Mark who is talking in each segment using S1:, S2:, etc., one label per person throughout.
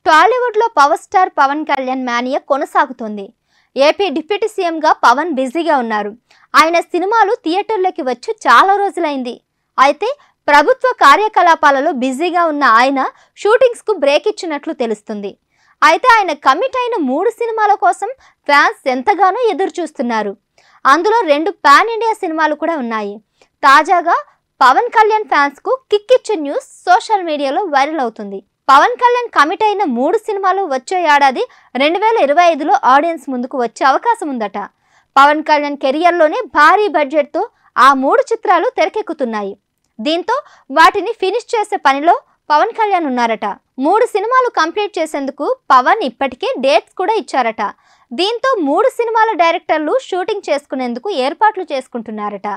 S1: టాలీవుడ్ లో power star Pawan Kalyan mania కొనసాగుతోంది. AP deputy CM గా పవన్ బిజీగా ఉన్నారు. ఆయన సినిమాలు థియేటర్లోకి వచ్చి చాలా రోజులైంది. అయితే ప్రభుత్వ కార్యకలాపాలలో బిజీగా ఉన్న ఆయన షూటింగ్స్ కు బ్రేక్ ఇచ్చినట్లు తెలుస్తుంది. అయితే ఆయన కమిట్ అయిన 3 సినిమాల కోసం ఫ్యాన్స్ ఎంతగానో ఎదురు చూస్తున్నారు. అందులో 2 పాన్ ఇండియా సినిమాలు కూడా ఉన్నాయి. తాజాగా పవన్ కళ్యాణ్ ఫ్యాన్స్ కు కిక్ ఇచ్చే న్యూస్ సోషల్ మీడియాలో వైరల్ అవుతుంది. పవన్ కళ్యాణ్ కమిట్ అయిన 3 సినిమాలు వచ్చే ఏడాది 2025లో ఆడియన్స్ ముందుకు వచ్చే అవకాశం ఉందట. పవన్ కళ్యాణ్ కెరియర్లోనే భారీ బడ్జెట్తో ఆ 3 చిత్రాలు తెరకెక్కుతున్నాయి. దీంతో వాటిని ఫినిష్ చేసే పనిలో పవన్ కళ్యాణ్ ఉన్నారట. 3 సినిమాలు కంప్లీట్ చేసేందుకు పవన్ ఇప్పటికే డేట్స్ కూడా ఇచ్చారట. దీంతో 3 సినిమాల డైరెక్టర్లు షూటింగ్ చేసుకునేందుకు ఏర్పాట్లు చేసుకుంటున్నారట.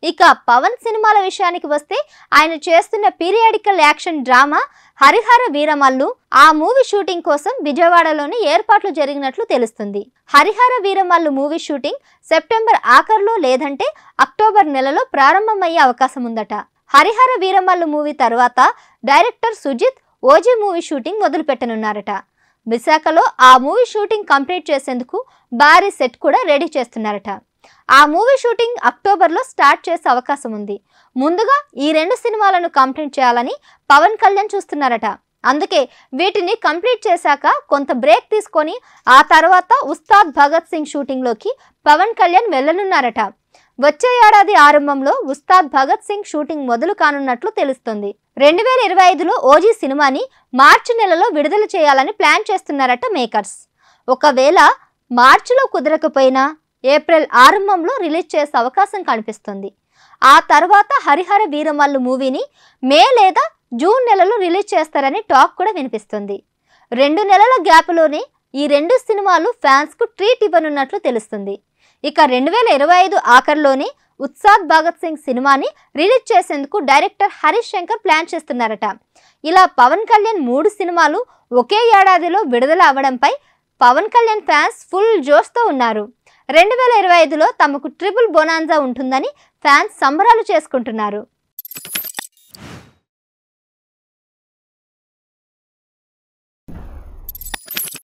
S1: ఇక పవన్ సినిమాల విషయానికి వస్తే ఆయన చేస్తున్న periodical action drama Harihara Veeramallu ఆ మూవీ షూటింగ్ కోసం విజయవాడలోని ఏర్పాట్లు జరిగినట్లు తెలుస్తుంది. Harihara Veeramallu movie shooting September ఆఖరులో లేదంటే అక్టోబర్ నెలలో ప్రారంభమయ్యే అవకాశం ఉందట. హరిహర వీరమల్లు మూవీ తర్వాత director Sujeeth OG movie shooting మొదలు పెట్టనున్నారట. విశాఖలో ఆ మూవీ షూటింగ్ కంప్లీట్ చేసేందుకు భారీ సెట్ కూడా రెడీ చేస్తున్నారట. ఆ మూవీ షూటింగ్ అక్టోబర్లో స్టార్ట్ చేసే అవకాశం ఉంది. ముందుగా ఈ 2 సినిమాలను కంప్లీట్ చేయాలని పవన్ కళ్యాణ్ చూస్తున్నారట. అందుకే వీటిని కంప్లీట్ చేశాక కొంత బ్రేక్ తీసుకొని ఆ తర్వాత ఉస్తాద్ భగత్ సింగ్ షూటింగ్లోకి పవన్ కళ్యాణ్ వెళ్ళనున్నారట. వచ్చే ఏడాది ఆరంభంలో ఉస్తాద్ భగత్ సింగ్ షూటింగ్ మొదలు కానున్నట్లు తెలుస్తుంది. 2025లో ఓజీ సినిమాని మార్చి నెలలో విడుదల చేయాలని ప్లాన్ చేస్తున్నారట మేకర్స్. ఒకవేళ మార్చిలో కుదరకపోయినా ఏప్రిల్ ఆరంభంలో రిలీజ్ చేసే అవకాశం కనిపిస్తుంది. ఆ తర్వాత హరిహర వీరమల్లు మూవీని మే లేదా జూన్ నెలలో రిలీజ్ చేస్తారని టాక్ కూడా వినిపిస్తుంది. 2 నెలల గ్యాప్లోనే ఈ 2 సినిమాలు ఫ్యాన్స్ కు ట్రీట్ ఇవ్వనున్నట్లు తెలుస్తుంది. ఇక 2025 ఆఖరిలోనే ఉత్సాద్ భగత్ సింగ్ సినిమాని రిలీజ్ చేసేందుకు డైరెక్టర్ హరీష్ శంకర్ ప్లాన్ చేస్తున్నారట. ఇలా పవన్ కళ్యాణ్ 3 సినిమాలు ఒకే ఏడాదిలో విడుదల అవ్వడంపై పవన్ కళ్యాణ్ ఫ్యాన్స్ ఫుల్ జోష్తో ఉన్నారు. 2025లో తమకు ట్రిపుల్ బొనాన్జా ఉంటుందని ఫ్యాన్స్ సంబరాలు చేసుకుంటున్నారు.